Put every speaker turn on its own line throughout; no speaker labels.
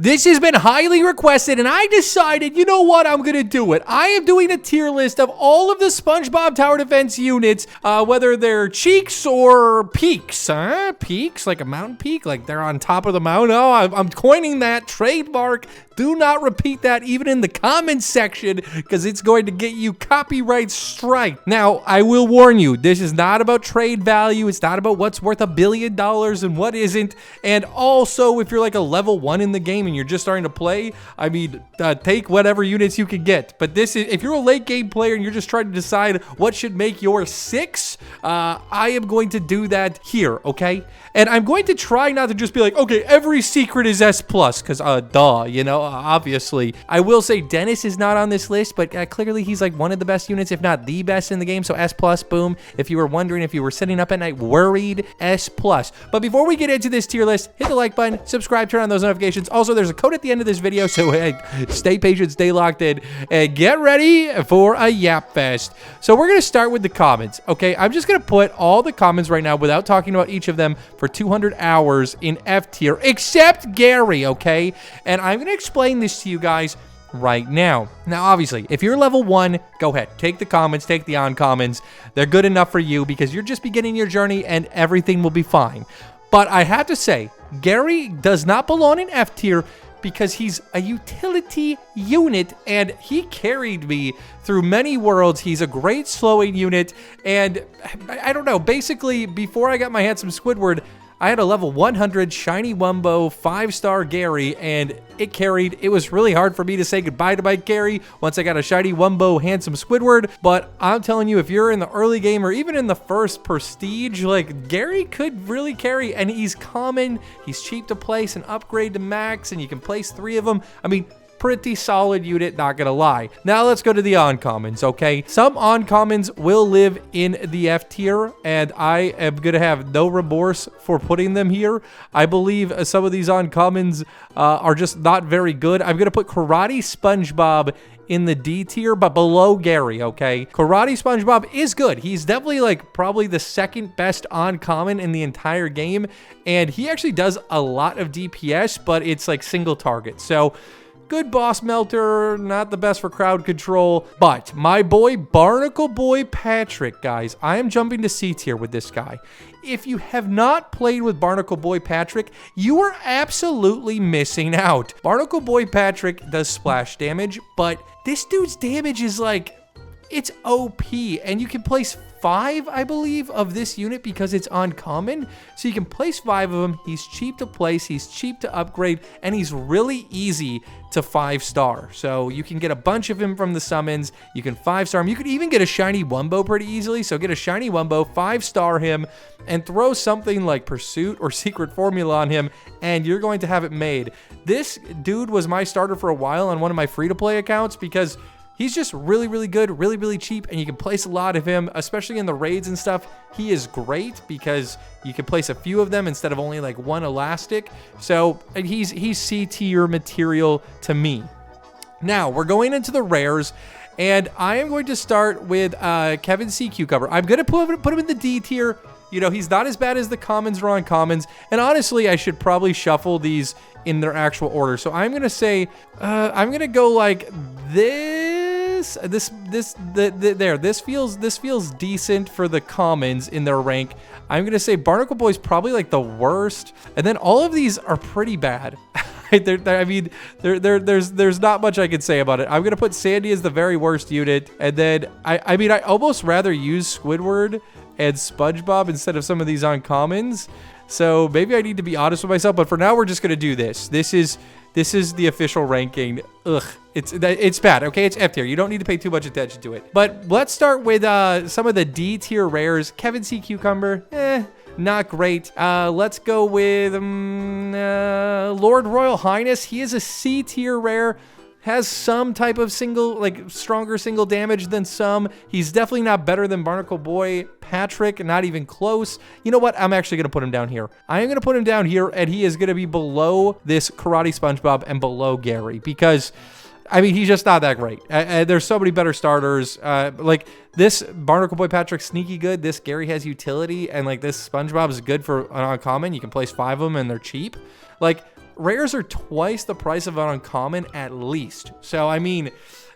This has been highly requested, and I decided, you know what, I'm going to do it. I am doing a tier list of all of the SpongeBob Tower Defense units, whether they're cheeks or peaks. Peaks? Like a mountain peak? Like they're on top of the mountain? Oh, I'm coining that trademark. Do not repeat that even in the comments section, because it's going to get you copyright strike. Now, I will warn you, this is not about trade value. It's not about what's worth $1 billion and what isn't. And also, if you're like a level 1 in the game and you're just starting to play, I mean, take whatever units you can get. But this is, if you're a late game player and you're just trying to decide what should make your 6, I am going to do that here, okay? And I'm going to try not to just be like, okay, every secret is S+, because duh, you know, obviously. I will say Dennis is not on this list, but clearly he's like one of the best units, if not the best in the game. So S+, boom. If you were wondering, if you were sitting up at night worried, S+. But before we get into this tier list, hit the like button, subscribe, turn on those notifications. Also, there's a code at the end of this video, so stay patient, stay locked in, and get ready for a yap fest. So we're going to start with the comments, okay? I'm just going to put all the comments right now without talking about each of them for 200 hours in F tier, except Gary, okay? And I'm going to explain this to you guys right now. Now, obviously, if you're level 1, go ahead. Take the comments, take the uncommons. They're good enough for you because you're just beginning your journey and everything will be fine. But I have to say, Gary does not belong in F tier because he's a utility unit and he carried me through many worlds. He's a great slowing unit, and I don't know, basically, before I got my handsome Squidward, I had a level 100 Shiny Wumbo 5-star Gary, and it carried. It was really hard for me to say goodbye to my Gary once I got a Shiny Wumbo handsome Squidward, but I'm telling you, if you're in the early game or even in the first Prestige, like, Gary could really carry, and he's common, he's cheap to place and upgrade to max, and you can place 3 of them. I mean, pretty solid unit, not gonna lie. Now let's go to the uncommons, okay? Some uncommons will live in the F tier, and I am gonna have no remorse for putting them here. I believe some of these uncommons are just not very good. I'm gonna put Karate SpongeBob in the D tier, but below Gary, okay? Karate SpongeBob is good. He's definitely like probably the second best uncommon in the entire game, and he actually does a lot of DPS, but it's like single target. So good boss melter, not the best for crowd control, but my boy Barnacle Boy Patrick, guys, I am jumping to C tier with this guy. If you have not played with Barnacle Boy Patrick, you are absolutely missing out. Barnacle Boy Patrick does splash damage, but this dude's damage is like, it's OP, and you can place 5, I believe, of this unit because it's uncommon. So you can place 5 of them. He's cheap to place, he's cheap to upgrade, and he's really easy to 5-star. So you can get a bunch of him from the summons. You can 5-star him. You could even get a Shiny Wumbo pretty easily. So get a Shiny Wumbo, 5-star him, and throw something like Pursuit or Secret Formula on him, and you're going to have it made. This dude was my starter for a while on one of my free-to-play accounts because he's just really, really good, really, really cheap, and you can place a lot of him, especially in the raids and stuff. He is great because you can place a few of them instead of only like one elastic. So he's C tier material to me. Now, we're going into the rares, and I am going to start with Kevin C. Cucumber. I'm going to put him in the D tier. You know, he's not as bad as the commons or uncommons, and honestly, I should probably shuffle these in their actual order. So I'm going to say, I'm going to go like this. This feels decent for the commons in their rank. I'm gonna say Barnacle Boy's probably like the worst, and then all of these are pretty bad. I mean, there's not much I can say about it. I'm gonna put Sandy as the very worst unit, and then I mean, I almost rather use Squidward and SpongeBob instead of some of these uncommons. So maybe I need to be honest with myself, but for now we're just gonna do this. This is the official ranking. Ugh, it's bad, okay? It's F tier. You don't need to pay too much attention to it. But let's start with some of the D tier rares. Kevin C. Cucumber, not great. Let's go with Lord Royal Highness. He is a C tier rare. Has some type of stronger single damage than some. He's definitely not better than Barnacle Boy Patrick, not even close. You know what? I'm actually going to put him down here. I am going to put him down here, and he is going to be below this Karate SpongeBob and below Gary because, I mean, he's just not that great. There's so many better starters. Like, this Barnacle Boy Patrick's sneaky good. This Gary has utility, and, like, this SpongeBob is good for an uncommon. You can place 5 of them, and they're cheap. Like, rares are twice the price of an uncommon at least. So, I mean,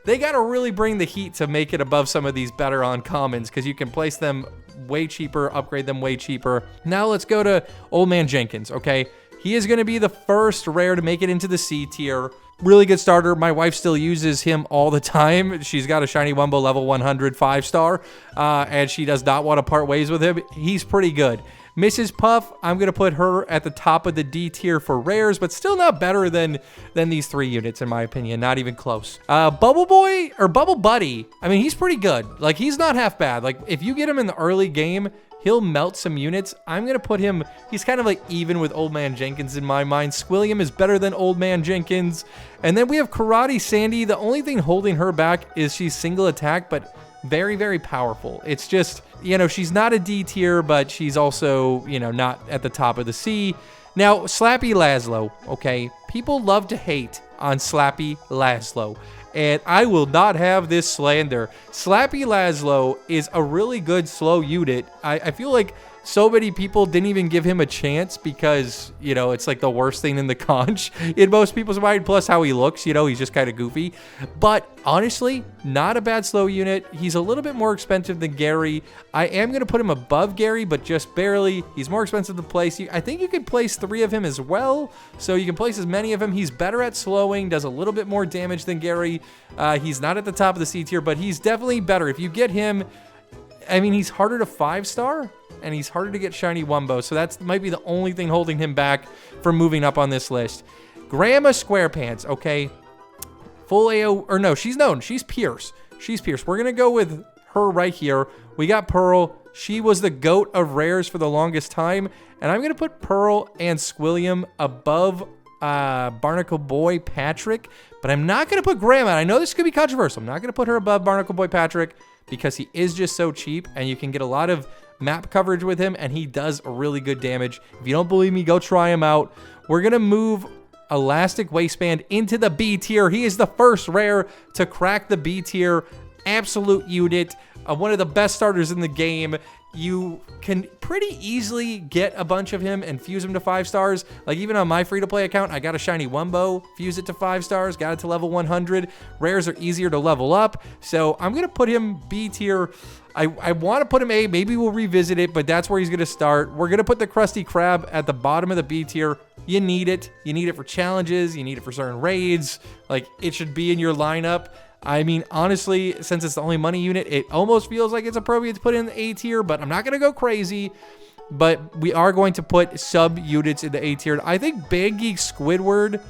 they got to really bring the heat to make it above some of these better uncommons because you can place them way cheaper, upgrade them way cheaper. Now let's go to Old Man Jenkins, okay? He is going to be the first rare to make it into the C tier. Really good starter. My wife still uses him all the time. She's got a shiny Wumbo level 100 5-star, and she does not want to part ways with him. He's pretty good. Mrs. Puff, I'm going to put her at the top of the D tier for rares, but still not better than these 3 units, in my opinion. Not even close. Bubble Boy, or Bubble Buddy, I mean, he's pretty good. Like, he's not half bad. Like, if you get him in the early game, he'll melt some units. I'm going to put him, he's kind of like even with Old Man Jenkins in my mind. Squilliam is better than Old Man Jenkins. And then we have Karate Sandy. The only thing holding her back is she's single attack, but very, very powerful. It's just, you know, she's not a D tier, but she's also, you know, not at the top of the C. Now, Slappy Laszlo, okay? People love to hate on Slappy Laszlo, and I will not have this slander. Slappy Laszlo is a really good slow unit. I feel like so many people didn't even give him a chance because, you know, it's like the worst thing in the conch in most people's mind, plus how he looks, you know, he's just kind of goofy. But honestly, not a bad slow unit. He's a little bit more expensive than Gary. I am going to put him above Gary, but just barely. He's more expensive to place. I think you could place 3 of him as well, so you can place as many of him. He's better at slowing, does a little bit more damage than Gary. He's not at the top of the C tier, but he's definitely better. If you get him, I mean, he's harder to 5-star, and he's harder to get shiny Wumbo, so that might be the only thing holding him back from moving up on this list. Grandma Squarepants, okay? Full AO, or no, she's known. She's Pierce. She's Pierce. We're going to go with her right here. We got Pearl. She was the GOAT of rares for the longest time, and I'm going to put Pearl and Squilliam above Barnacle Boy Patrick, but I'm not going to put Grandma. I know this could be controversial. I'm not going to put her above Barnacle Boy Patrick because he is just so cheap, and you can get a lot of map coverage with him, and he does really good damage. If you don't believe me, go try him out. We're going to move Elastic Waistband into the B tier. He is the first rare to crack the B tier. Absolute unit. One of the best starters in the game. You can pretty easily get a bunch of him and fuse him to 5 stars. Like, even on my free-to-play account, I got a shiny Wumbo, fuse it to 5 stars, got it to level 100. Rares are easier to level up, so I'm going to put him B tier. I want to put him A. Maybe we'll revisit it, but that's where he's going to start. We're going to put the Krusty Krab at the bottom of the B tier. You need it. You need it for challenges. You need it for certain raids. Like, it should be in your lineup. I mean, honestly, since it's the only money unit, it almost feels like it's appropriate to put in the A tier, but I'm not going to go crazy. But we are going to put sub-units in the A tier. I think Band Geek Squidward,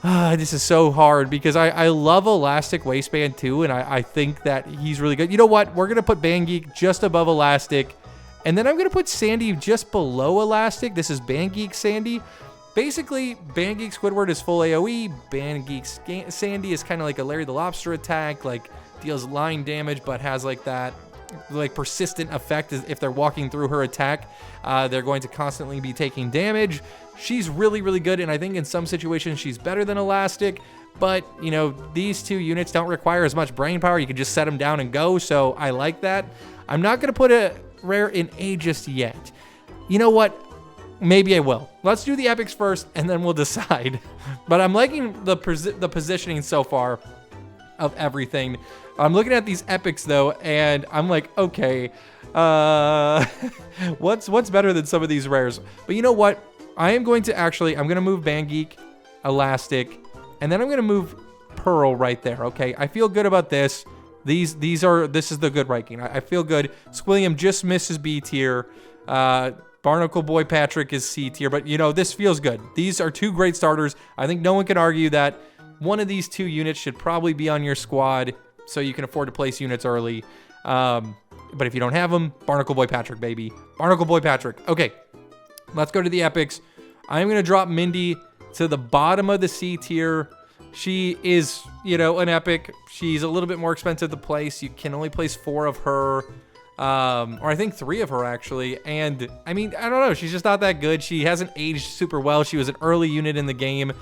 this is so hard because I love Elastic Waistband too, and I think that he's really good. You know what? We're going to put Band Geek just above Elastic, and then I'm going to put Sandy just below Elastic. This is Band Geek Sandy. Basically, Band Geek Squidward is full AoE. Band Geek Sandy is kind of like a Larry the Lobster attack, like deals line damage, but has like that like persistent effect. If they're walking through her attack, they're going to constantly be taking damage. She's really, really good, and I think in some situations she's better than Elastic. But, you know, these 2 units don't require as much brain power. You can just set them down and go, so I like that. I'm not going to put a rare in A just yet. You know what? Maybe I will. Let's do the epics first, and then we'll decide. But I'm liking the positioning so far of everything. I'm looking at these epics, though, and I'm like, okay, what's better than some of these rares? But you know what? I'm going to move Band Geek, Elastic, and then I'm going to move Pearl right there, okay? I feel good about this. This is the good ranking. I feel good. Squilliam just misses B tier. Barnacle Boy Patrick is C tier, but you know, this feels good. These are 2 great starters. I think no one can argue that one of these 2 units should probably be on your squad so you can afford to place units early. But if you don't have them, Barnacle Boy Patrick, baby. Barnacle Boy Patrick. Okay, let's go to the epics. I'm going to drop Mindy to the bottom of the C tier. She is, you know, an epic. She's a little bit more expensive to place. You can only place 4 of her. Or I think 3 of her actually, and I mean, I don't know, she's just not that good. She hasn't aged super well. She was an early unit in the game.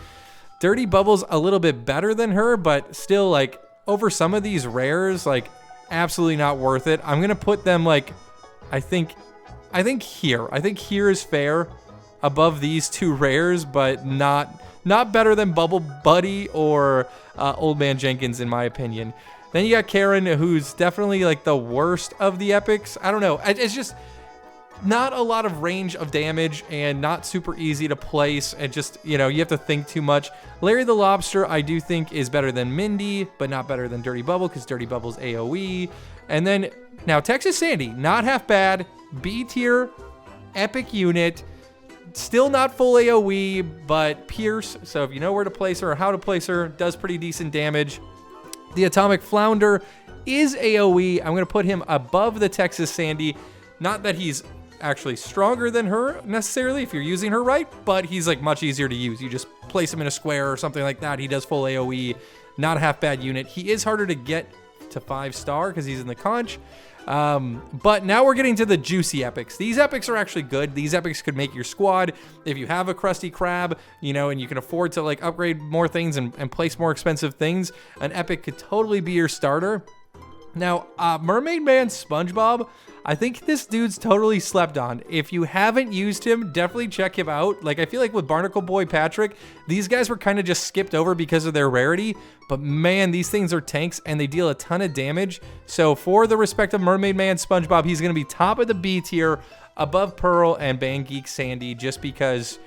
Dirty Bubble's a little bit better than her, but still, like, over some of these rares, like, absolutely not worth it. I'm gonna put them, like, I think here is fair. above these two rares, but not better than Bubble Buddy or Old Man Jenkins, in my opinion. Then you got Karen, who's definitely like the worst of the epics. I don't know. It's just not a lot of range of damage and not super easy to place, and just, you know, you have to think too much. Larry the Lobster, I do think, is better than Mindy, but not better than Dirty Bubble, because Dirty Bubble's AoE. And then now Texas Sandy, not half bad, B tier, epic unit, still not full AoE, but Pierce, so if you know where to place her or how to place her, does pretty decent damage. The Atomic Flounder is AoE. I'm going to put him above the Texas Sandy. Not that he's actually stronger than her necessarily if you're using her right, but he's like much easier to use. You just place him in a square or something like that. He does full AoE. Not a half bad unit. He is harder to get to 5-star because he's in the conch. But now we're getting to the juicy epics. These epics are actually good. These epics could make your squad. If you have a Krusty Krab, you know, and you can afford to like upgrade more things and place more expensive things, an epic could totally be your starter. Now, Mermaid Man SpongeBob, I think this dude's totally slept on. If you haven't used him, definitely check him out. Like, I feel like with Barnacle Boy Patrick, these guys were kind of just skipped over because of their rarity. But man, these things are tanks and they deal a ton of damage. So for the respect of Mermaid Man SpongeBob, he's going to be top of the B tier, above Pearl and Band Geek Sandy, just because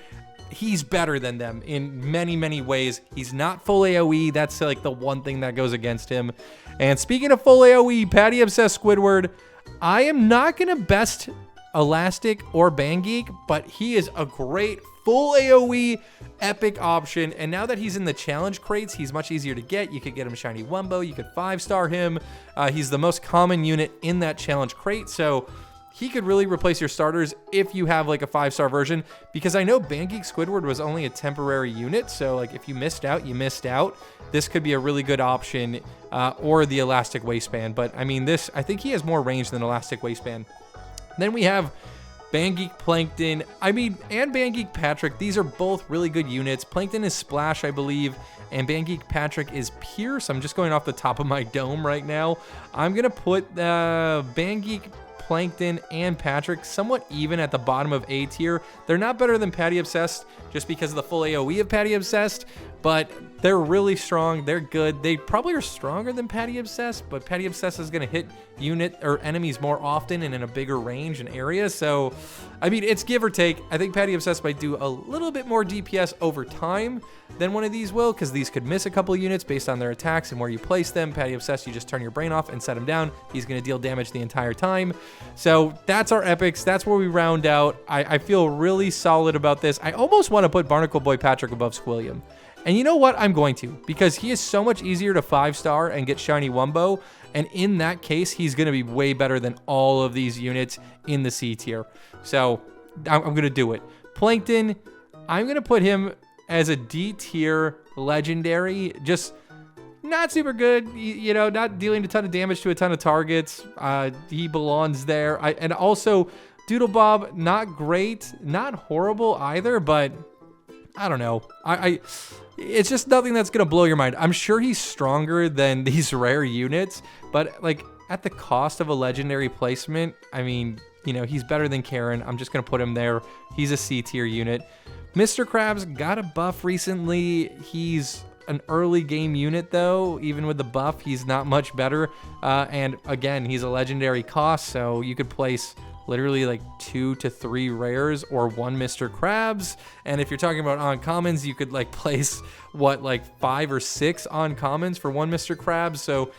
he's better than them in many, many ways. He's not full AoE. That's like the one thing that goes against him. And speaking of full AoE, Patty Obsessed Squidward, I am not going to best Elastic or Band Geek, but he is a great full AoE epic option. And now that he's in the challenge crates, he's much easier to get. You could get him Shiny Wumbo. You could 5-star him. He's the most common unit in that challenge crate. So he could really replace your starters if you have like a 5-star version, because I know Band Geek Squidward was only a temporary unit. So like if you missed out, you missed out. This could be a really good option, or the Elastic Waistband. But I mean, I think he has more range than Elastic Waistband. Then we have Band Geek Plankton, and Band Geek Patrick. These are both really good units. Plankton is Splash, I believe, and Band Geek Patrick is Pierce. I'm just going off the top of my dome right now. I'm going to put Band Geek Plankton and Patrick somewhat even at the bottom of A tier. They're not better than Patty Obsessed just because of the full AoE of Patty Obsessed, but they're really strong. They're good. They probably are stronger than Patty Obsessed, but Patty Obsessed is going to hit unit or enemies more often and in a bigger range and area. So, I mean, it's give or take. I think Patty Obsessed might do a little bit more DPS over time than one of these will, because these could miss a couple units based on their attacks and where you place them. Patty Obsessed, you just turn your brain off and set him down. He's going to deal damage the entire time. So that's our epics. That's where we round out. I feel really solid about this. I almost want to put Barnacle Boy Patrick above Squilliam. And you know what? I'm going to, because he is so much easier to 5-star and get Shiny Wumbo. And in that case, he's going to be way better than all of these units in the C tier. So I'm going to do it. Plankton, I'm going to put him as a D tier legendary. Just not super good, you know, not dealing a ton of damage to a ton of targets. He belongs there. And also, Doodle Bob, not great, not horrible either, but I don't know. It's just nothing that's going to blow your mind. I'm sure he's stronger than these rare units, but like at the cost of a legendary placement, I mean, you know, he's better than Karen. I'm just going to put him there. He's a C tier unit. Mr. Krabs got a buff recently. He's an early game unit though. Even with the buff, he's not much better. And again, he's a legendary cost, so you could place literally like 2 to 3 rares or 1 Mr. Krabs. And if you're talking about uncommons, you could like place like 5 or 6 uncommons for 1 Mr. Krabs. So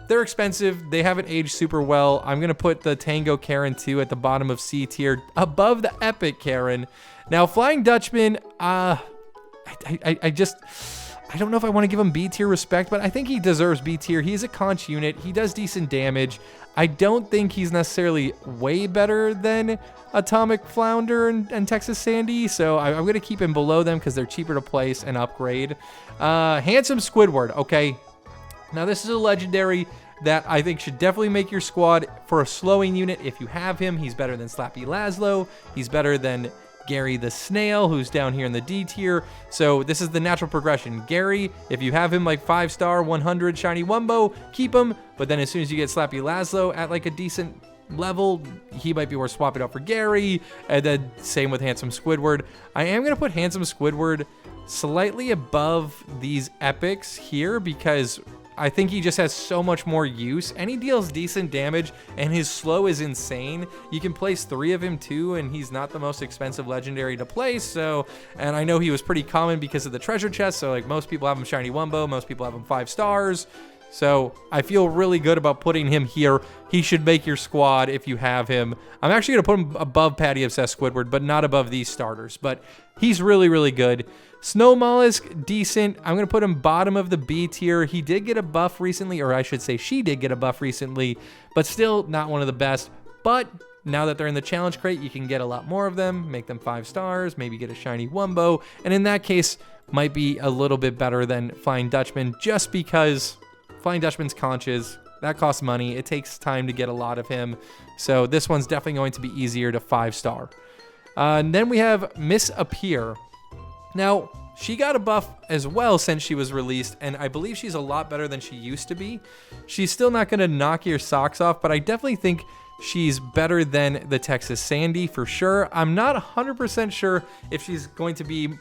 they're expensive. They haven't aged super well. I'm going to put the Tango Karen 2 at the bottom of C tier above the Epic Karen. Now, Flying Dutchman, I don't know if I want to give him B tier respect, but I think he deserves B tier. He's a conch unit. He does decent damage. I don't think he's necessarily way better than Atomic Flounder and Texas Sandy, so I'm going to keep him below them because they're cheaper to place and upgrade. Handsome Squidward, okay. Now, this is a legendary that I think should definitely make your squad for a slowing unit. If you have him, he's better than Slappy Laszlo. He's better than Gary the Snail, who's down here in the D tier. So this is the natural progression. Gary, if you have him like 5-star, 100 Shiny Wumbo, keep him. But then as soon as you get Slappy Laszlo at like a decent level, he might be worth swapping out for Gary. And then same with Handsome Squidward. I am going to put Handsome Squidward slightly above these epics here because I think he just has so much more use, and he deals decent damage, and his slow is insane. You can place 3 of him too, and he's not the most expensive legendary to place. So, and I know he was pretty common because of the treasure chest. So like most people have him shiny Wumbo, most people have him 5 stars. So I feel really good about putting him here. He should make your squad if you have him. I'm actually going to put him above Patty Obsessed Squidward, but not above these starters. But he's really, really good. Snow Mollusk, decent. I'm going to put him bottom of the B tier. He did get a buff recently, or I should say she did get a buff recently, but still not one of the best. But now that they're in the challenge crate, you can get a lot more of them, make them 5 stars, maybe get a shiny Wumbo, and in that case, might be a little bit better than Flying Dutchman, just because Flying Dutchman's conches, that costs money. It takes time to get a lot of him. So this one's definitely going to be easier to 5-star. And then we have Miss Appear. Now, she got a buff as well since she was released, and I believe she's a lot better than she used to be. She's still not going to knock your socks off, but I definitely think she's better than the Texas Sandy for sure. I'm not 100% sure if she's going to be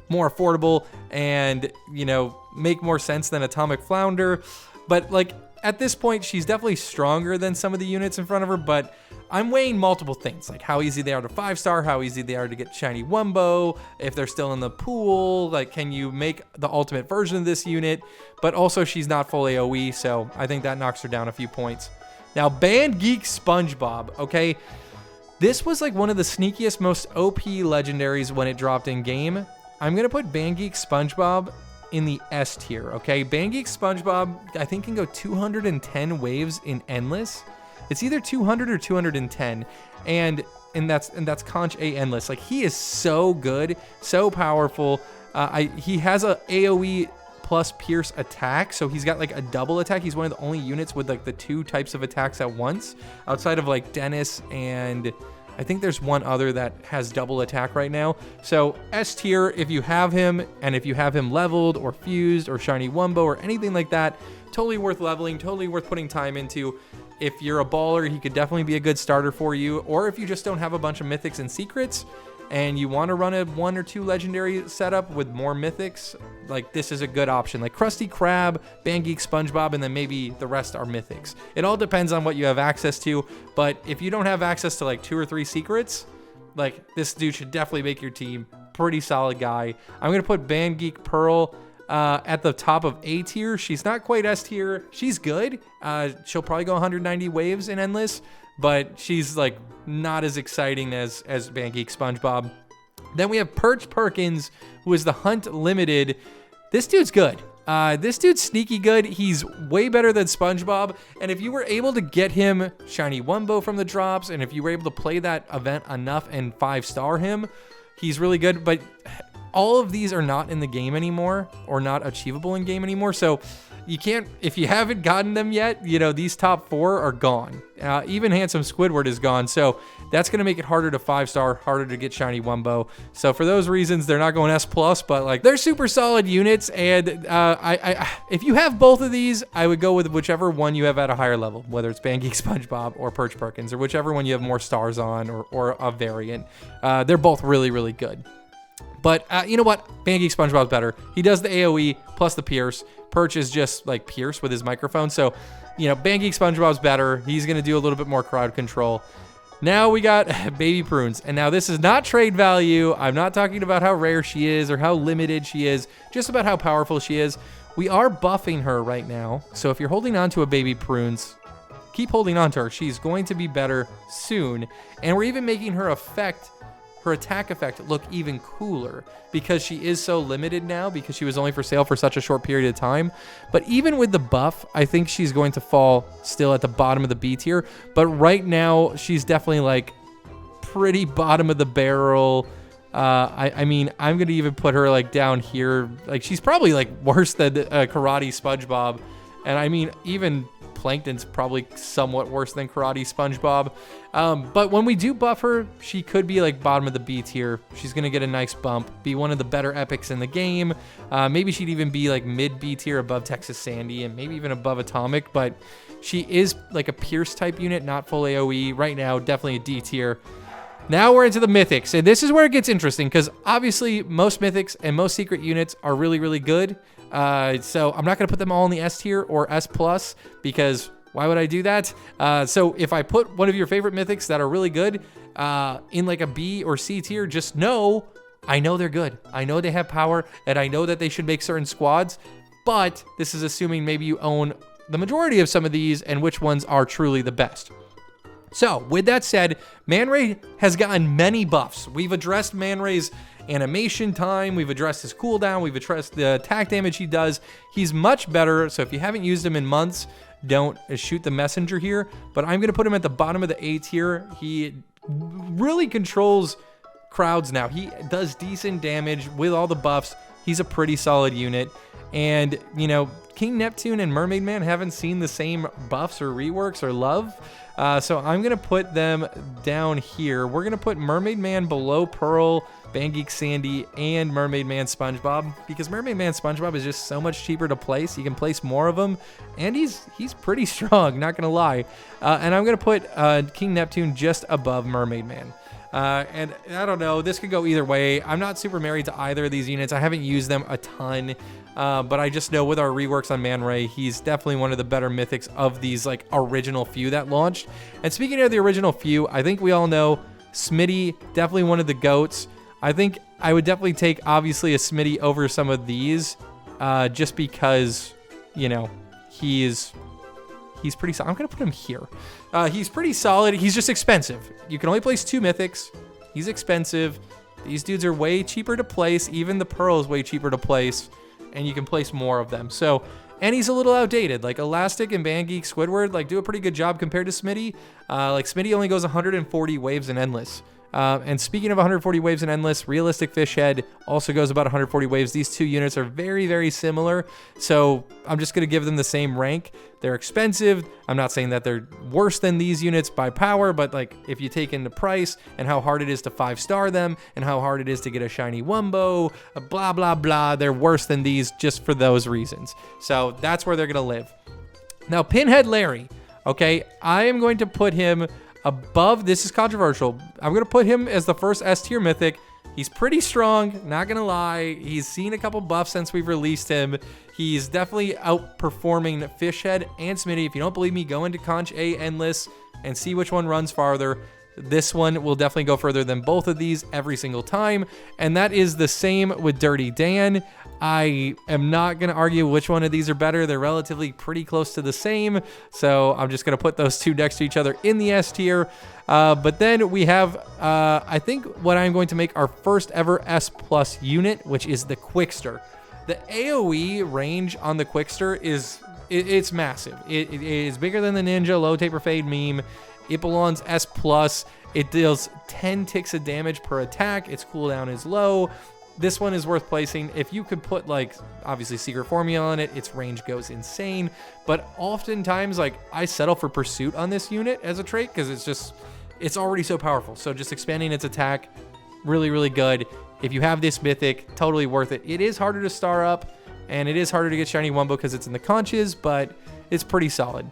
more affordable and, you know, make more sense than Atomic Flounder. But, like, at this point, she's definitely stronger than some of the units in front of her, but I'm weighing multiple things, like how easy they are to 5-star, how easy they are to get shiny Wumbo, if they're still in the pool, like can you make the ultimate version of this unit, but also she's not full AoE, so I think that knocks her down a few points. Now, Band Geek SpongeBob, okay? This was like one of the sneakiest, most OP legendaries when it dropped in game. I'm going to put Band Geek SpongeBob in the S tier, okay? Band Geek SpongeBob, I think, can go 210 waves in Endless. It's either 200 or 210, and that's Conch A Endless. Like, he is so good, so powerful. He has a AoE plus Pierce attack, so he's got like a double attack. He's one of the only units with like the 2 types of attacks at once, outside of like Dennis, and I think there's one other that has double attack right now. So S tier if you have him, and if you have him leveled or fused or shiny Wumbo or anything like that, totally worth leveling, totally worth putting time into. If you're a baller, he could definitely be a good starter for you. Or if you just don't have a bunch of mythics and secrets and you want to run a 1 or 2 legendary setup with more mythics, like this is a good option. Like Krusty Krab, Band Geek SpongeBob, and then maybe the rest are mythics. It all depends on what you have access to, but if you don't have access to like 2 or 3 secrets, like this dude should definitely make your team. Pretty solid guy. I'm going to put Band Geek Pearl at the top of A tier. She's not quite S tier. She's good. She'll probably go 190 waves in Endless, but she's like not as exciting as Band Geek SpongeBob. Then we have Perch Perkins, who is the Hunt Limited. This dude's good. This dude's sneaky good. He's way better than SpongeBob, and if you were able to get him shiny Wumbo from the drops, and if you were able to play that event enough and 5-star him, he's really good. But all of these are not in the game anymore, or not achievable in game anymore. So you can't, if you haven't gotten them yet, you know, these top 4 are gone. Even Handsome Squidward is gone. So that's going to make it harder to 5-star, harder to get shiny Wumbo. So for those reasons, they're not going S+, but like they're super solid units. And if you have both of these, I would go with whichever one you have at a higher level, whether it's Band Geek SpongeBob or Perch Perkins, or whichever one you have more stars on, or a variant. They're both really, really good. But you know what? Band Geek SpongeBob's better. He does the AoE plus the Pierce. Perch is just like Pierce with his microphone. So, you know, Band Geek SpongeBob's better. He's going to do a little bit more crowd control. Now we got Baby Prunes. And now this is not trade value. I'm not talking about how rare she is or how limited she is. Just about how powerful she is. We are buffing her right now. So if you're holding on to a Baby Prunes, keep holding on to her. She's going to be better soon. And we're even making her attack effect look even cooler because she is so limited now, because she was only for sale for such a short period of time. But even with the buff, I think she's going to fall still at the bottom of the B tier. But right now, she's definitely like pretty bottom of the barrel. I mean, I'm going to even put her like down here. Like she's probably like worse than Karate SpongeBob. And I mean, even Plankton's probably somewhat worse than Karate SpongeBob. But when we do buff her, she could be like bottom of the B tier. She's going to get a nice bump, be one of the better epics in the game. Maybe she'd even be like mid B tier above Texas Sandy and maybe even above Atomic, but she is like a Pierce type unit, not full AoE. Right now, definitely a D tier. Now we're into the mythics, and this is where it gets interesting because obviously most mythics and most secret units are really, really good. So I'm not going to put them all in the S tier or S plus because why would I do that? So if I put one of your favorite mythics that are really good in like a B or C tier, just know, I know they're good. I know they have power, and I know that they should make certain squads, but this is assuming maybe you own the majority of some of these and which ones are truly the best. So, with that said, Man Ray has gotten many buffs. We've addressed Man Ray's animation time, we've addressed his cooldown, we've addressed the attack damage he does. He's much better, so if you haven't used him in months, don't shoot the messenger here. But I'm going to put him at the bottom of the A tier. He really controls crowds now. He does decent damage with all the buffs. He's a pretty solid unit. And, you know, King Neptune and Mermaid Man haven't seen the same buffs or reworks or love. So I'm going to put them down here. We're going to put Mermaid Man below Pearl, Bandgeek Sandy, and Mermaid Man SpongeBob, because Mermaid Man SpongeBob is just so much cheaper to place. You can place more of them, and he's pretty strong, not going to lie. And I'm going to put King Neptune just above Mermaid Man. And I don't know, this could go either way. I'm not super married to either of these units. I haven't used them a ton, but I just know with our reworks on Man Ray, he's definitely one of the better mythics of these like original few that launched. And speaking of the original few, I think we all know Smitty, definitely one of the GOATs. I think I would definitely take obviously a Smitty over some of these, just because, you know, he's pretty solid. I'm going to put him here. He's pretty solid. He's just expensive. You can only place 2 mythics. He's expensive. These dudes are way cheaper to place. Even the Pearl is way cheaper to place, and you can place more of them. So, and he's a little outdated. Like Elastic and Bandgeek Squidward, like do a pretty good job compared to Smitty. Like Smitty only goes 140 waves in Endless. And speaking of 140 waves in Endless, Realistic Fish Head also goes about 140 waves. These two units are very, very similar. So I'm just going to give them the same rank. They're expensive. I'm not saying that they're worse than these units by power, but like if you take into price and how hard it is to 5-star them and how hard it is to get a shiny Wumbo, blah, blah, blah, they're worse than these just for those reasons. So that's where they're going to live. Now, Pinhead Larry, okay, I am going to put him above. This is controversial. I'm going to put him as the first S tier mythic. He's pretty strong, not going to lie. He's seen a couple buffs since we've released him. He's definitely outperforming Fishhead and Smitty. If you don't believe me, go into Conch A Endless and see which one runs farther. This one will definitely go further than both of these every single time. And that is the same with Dirty Dan. I am not going to argue which one of these are better. They're relatively pretty close to the same. So I'm just going to put those two next to each other in the S tier. But then we have, I think what I'm going to make our first ever S plus unit, which is the Quickster. The AoE range on the Quickster it's massive. It is bigger than the Ninja Low Taper Fade meme. It belongs S plus. It deals 10 ticks of damage per attack. Its cooldown is low. This one is worth placing. If you could put like obviously Secret Formula on it, its range goes insane. But oftentimes like I settle for Pursuit on this unit as a trait because it's already so powerful. So just expanding its attack, really, really good. If you have this mythic, totally worth it. It is harder to star up and it is harder to get shiny Wumbo because it's in the conches, but it's pretty solid.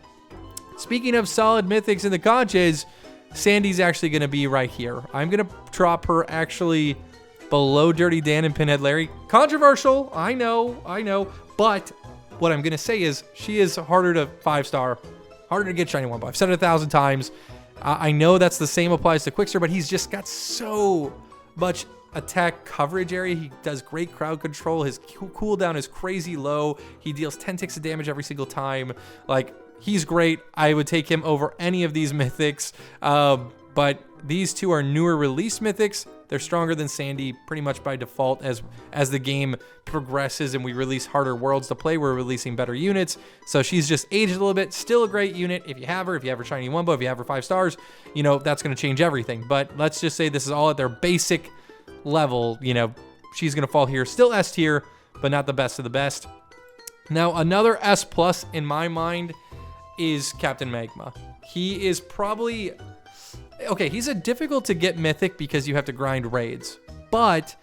Speaking of solid mythics in the conches, Sandy's actually going to be right here. I'm going to drop her actually below Dirty Dan and Pinhead Larry. Controversial, I know. But what I'm going to say is she is harder to 5-star, harder to get shiny Wumbo. I've said it 1,000 times. I know that's the same applies to Quickster, but he's just got so much attack coverage area. He does great crowd control. His cooldown is crazy low. He deals 10 ticks of damage every single time. Like, he's great. I would take him over any of these mythics. But these two are newer release mythics. They're stronger than Sandy pretty much by default as the game progresses and we release harder worlds to play. We're releasing better units. So she's just aged a little bit. Still a great unit if you have her. If you have her shiny Wumbo, if you have her 5 stars, you know, that's going to change everything. But let's just say this is all at their basic level. You know, she's going to fall here. Still S tier, but not the best of the best. Now, another S plus in my mind is Captain Magma. He is probably... Okay, he's a difficult to get mythic because you have to grind raids. But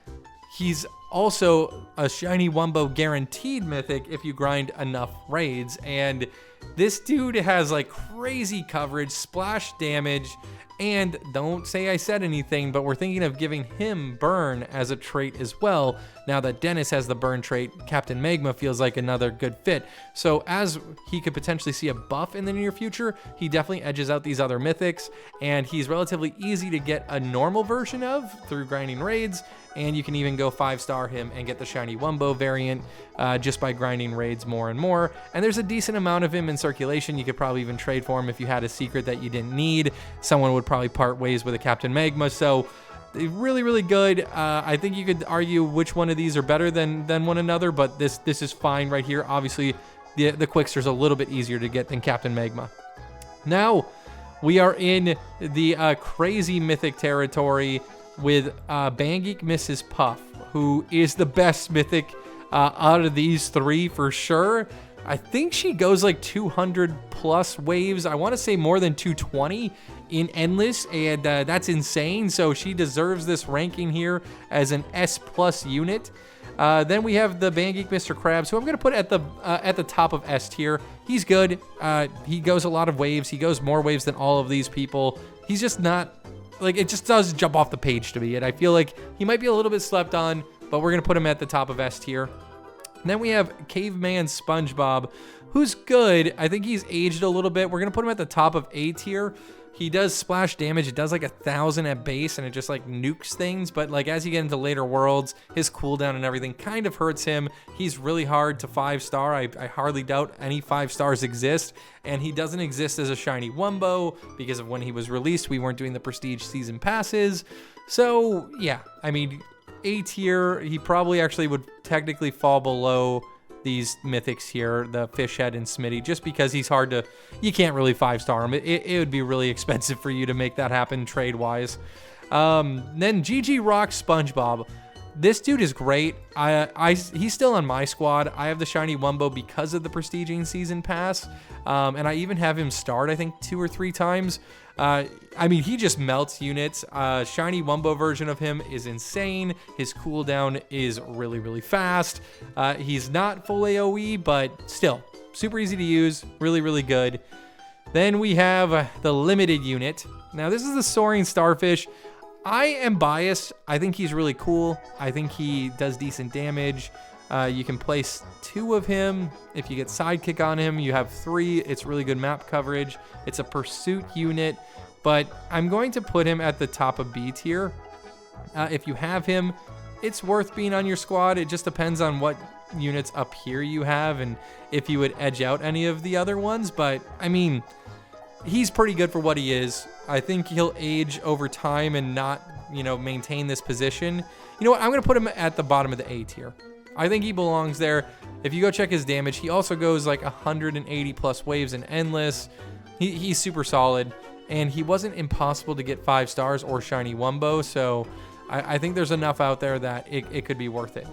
he's also a shiny Wumbo guaranteed mythic if you grind enough raids. And this dude has like crazy coverage, splash damage, and don't say I said anything, but we're thinking of giving him burn as a trait as well. Now that Dennis has the burn trait, Captain Magma feels like another good fit. So as he could potentially see a buff in the near future, he definitely edges out these other mythics, and he's relatively easy to get a normal version of through grinding raids. And you can even go 5-star him and get the shiny Wumbo variant just by grinding raids more and more. And there's a decent amount of him in circulation. You could probably even trade for him if you had a secret that you didn't need. Someone would probably part ways with a Captain Magma. So really, really good. I think you could argue which one of these are better than one another, but this is fine right here. Obviously, the Quickster's a little bit easier to get than Captain Magma. Now, we are in the crazy mythic territory with Bangeek Mrs. Puff, who is the best mythic out of these three for sure. I think she goes like 200 plus waves. I want to say more than 220 in Endless, and that's insane. So she deserves this ranking here as an S plus unit. Then we have the Bangeek Mr. Krabs, who I'm going to put at the top of S tier. He's good. He goes a lot of waves. He goes more waves than all of these people. He's just not... Like, it just does jump off the page to me, and I feel like he might be a little bit slept on, but we're going to put him at the top of S tier. And then we have Caveman SpongeBob, who's good. I think he's aged a little bit. We're going to put him at the top of A tier. He does splash damage. It does like 1,000 at base, and it just like nukes things. But like as you get into later worlds, his cooldown and everything kind of hurts him. He's really hard to 5-star. I hardly doubt any 5 stars exist. And he doesn't exist as a shiny Wumbo because of when he was released. We weren't doing the prestige season passes. So yeah, I mean, A tier, he probably actually would technically fall below these mythics here, the fish head and Smitty, just because he's hard to, you can't really 5-star him. It would be really expensive for you to make that happen trade wise. Then GG Rock SpongeBob. This dude is great. He's still on my squad. I have the shiny Wumbo because of the prestiging season pass. And I even have him start, I think 2 or 3 times. I mean, he just melts units. Shiny Wumbo version of him is insane. His cooldown is really, really fast. He's not full AoE, but still super easy to use. Really, really good. Then we have the limited unit. Now, this is the Soaring Starfish. I am biased. I think he's really cool. I think he does decent damage. You can place 2 of him. If you get Sidekick on him, you have 3. It's really good map coverage. It's a pursuit unit, but I'm going to put him at the top of B tier. If you have him, it's worth being on your squad. It just depends on what units up here you have and if you would edge out any of the other ones. But, I mean, he's pretty good for what he is. I think he'll age over time and not, maintain this position. You know what? I'm going to put him at the bottom of the A tier. I think he belongs there. If you go check his damage, he also goes like 180 plus waves in Endless. He's super solid, and he wasn't impossible to get 5 stars or shiny Wumbo, so I think there's enough out there that it could be worth it.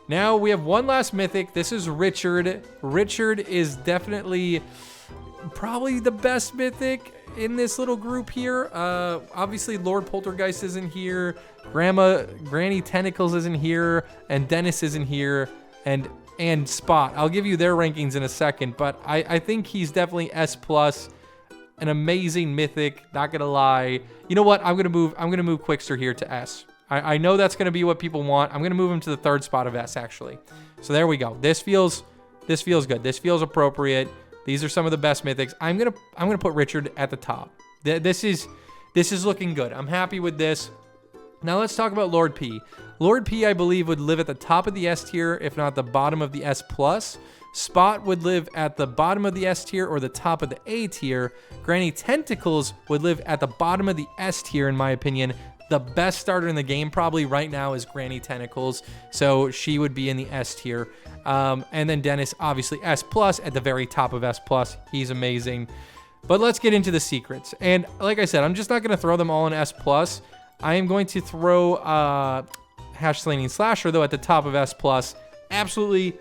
Now we have one last mythic. This is Richard. Richard is definitely probably the best mythic in this little group here. Obviously Lord Poltergeist isn't here, Granny Tentacles isn't here, and Dennis isn't here, and Spot. I'll give you their rankings in a second, but I think he's definitely S plus, an amazing mythic, not gonna lie. You know what? I'm gonna move Quickster here to S. I know that's gonna be what people want. I'm gonna move him to the 3rd spot of S actually. So there we go. This feels good. This feels appropriate. These are some of the best mythics. I'm gonna put Richard at the top. This is looking good. I'm happy with this. Now let's talk about Lord P. Lord P, I believe, would live at the top of the S tier, if not the bottom of the S plus. Spot would live at the bottom of the S tier or the top of the A tier. Granny Tentacles would live at the bottom of the S tier, in my opinion. The best starter in the game probably right now is Granny Tentacles, so she would be in the S tier. And then Dennis, obviously S plus at the very top of S plus. He's amazing. But let's get into the secrets. And like I said, I'm just not going to throw them all in S plus. I am going to throw Hash Slinging Slasher though at the top of S plus. Absolutely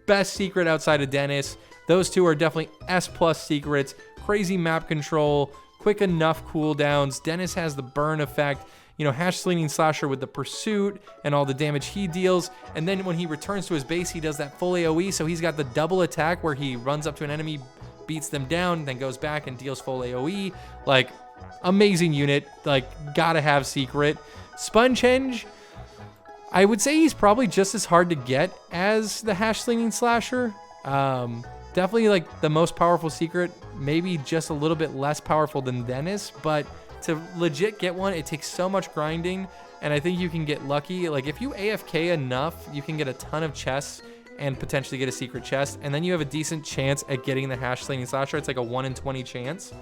best secret outside of Dennis. Those two are definitely S+ secrets. Crazy map control, quick enough cooldowns. Dennis has the burn effect. You know, Hash Slinging Slasher with the pursuit and all the damage he deals. And then when he returns to his base, he does that full AoE. So he's got the double attack where he runs up to an enemy, beats them down, then goes back and deals full AoE. Like, amazing unit. Like, gotta have secret. Spongehenge, I would say he's probably just as hard to get as the Hash Slinging Slasher. Definitely like the most powerful secret, maybe just a little bit less powerful than Dennis, but to legit get one, it takes so much grinding, and I think you can get lucky. Like, if you AFK enough, you can get a ton of chests and potentially get a secret chest, and then you have a decent chance at getting the Hash Slinging Slasher. It's like a 1 in 20 chance.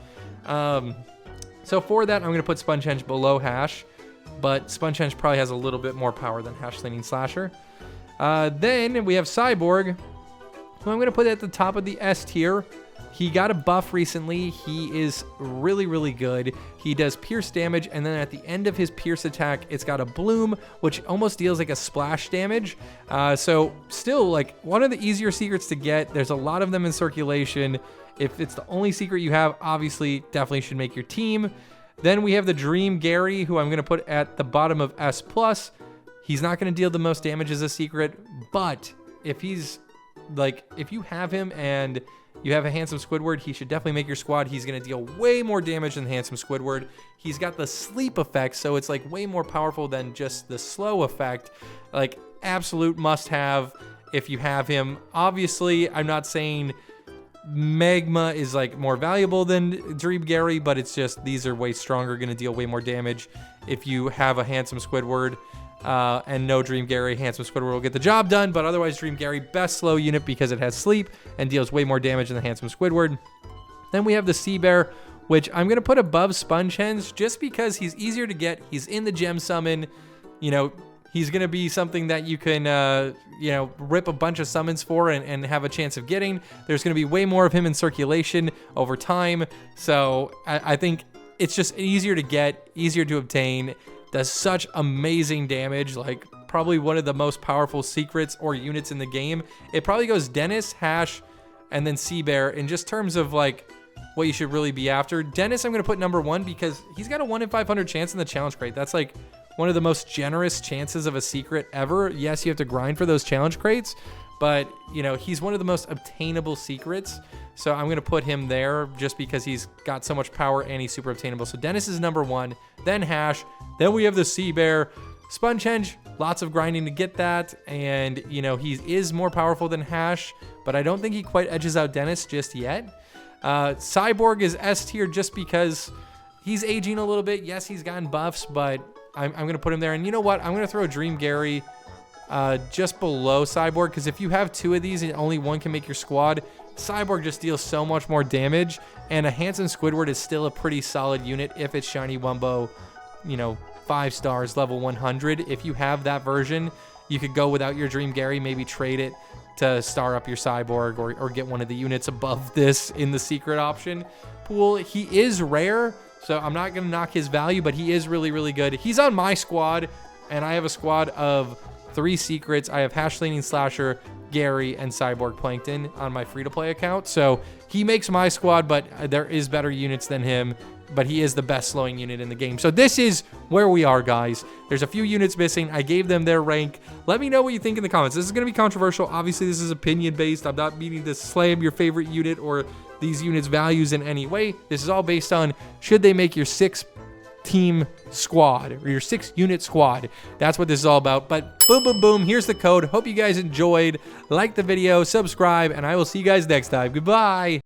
So for that, I'm going to put Spongehenge below Hash, but Spongehenge probably has a little bit more power than Hash Slinging Slasher. Then we have Cyborg, who I'm going to put at the top of the S tier. He got a buff recently. He is really, really good. He does pierce damage, and then at the end of his pierce attack, it's got a bloom, which almost deals like a splash damage. So still, like, one of the easier secrets to get. There's a lot of them in circulation. If it's the only secret you have, obviously, definitely should make your team. Then we have the Dream Gary, who I'm going to put at the bottom of S+. He's not going to deal the most damage as a secret, but if you have him and you have a Handsome Squidward, he should definitely make your squad. He's going to deal way more damage than Handsome Squidward. He's got the sleep effect, so it's like way more powerful than just the slow effect. Like, absolute must-have if you have him. Obviously, I'm not saying Magma is like more valuable than Dream Gary, but it's just these are way stronger, going to deal way more damage. If you have a Handsome Squidward and no Dream Gary, Handsome Squidward will get the job done, but otherwise Dream Gary, best slow unit because it has sleep and deals way more damage than the Handsome Squidward. Then we have the Sea Bear, which I'm going to put above Spongehenge just because he's easier to get. He's in the gem summon. You know, he's going to be something that you can, rip a bunch of summons for and have a chance of getting. There's going to be way more of him in circulation over time. So I think it's just easier to get, easier to obtain. Does such amazing damage, like probably one of the most powerful secrets or units in the game. It probably goes Dennis, Hash, and then Sea Bear in just terms of like what you should really be after. Dennis, I'm going to put number 1 because he's got a 1 in 500 chance in the challenge crate. That's like one of the most generous chances of a secret ever. Yes, you have to grind for those challenge crates, but you know, he's one of the most obtainable secrets. So I'm going to put him there just because he's got so much power and he's super obtainable. So Dennis is number 1, then Hash, then we have the Sea Bear. Spongehenge, lots of grinding to get that, and you know, he is more powerful than Hash, but I don't think he quite edges out Dennis just yet. Cyborg is S tier just because he's aging a little bit. Yes, he's gotten buffs, but I'm going to put him there. And you know what? I'm going to throw Dream Gary just below Cyborg, because if you have 2 of these and only 1 can make your squad, Cyborg just deals so much more damage, and a Handsome Squidward is still a pretty solid unit if it's Shiny Wumbo, 5 stars, level 100. If you have that version, you could go without your Dream Gary, maybe trade it to star up your Cyborg or get one of the units above this in the secret option pool. He is rare, so I'm not going to knock his value, but he is really, really good. He's on my squad, and I have a squad of 3 secrets. I have Hash Slinging Slasher, Gary, and Cyborg Plankton on my free-to-play account. So he makes my squad, but there is better units than him. But he is the best slowing unit in the game. So this is where we are, guys. There's a few units missing. I gave them their rank. Let me know what you think in the comments. This is going to be controversial. Obviously, this is opinion-based. I'm not meaning to slam your favorite unit or these units' values in any way. This is all based on should they make your 6-team squad or your 6-unit squad. That's what this is all about. But boom, boom, boom. Here's the code. Hope you guys enjoyed. Like the video, subscribe, and I will see you guys next time. Goodbye.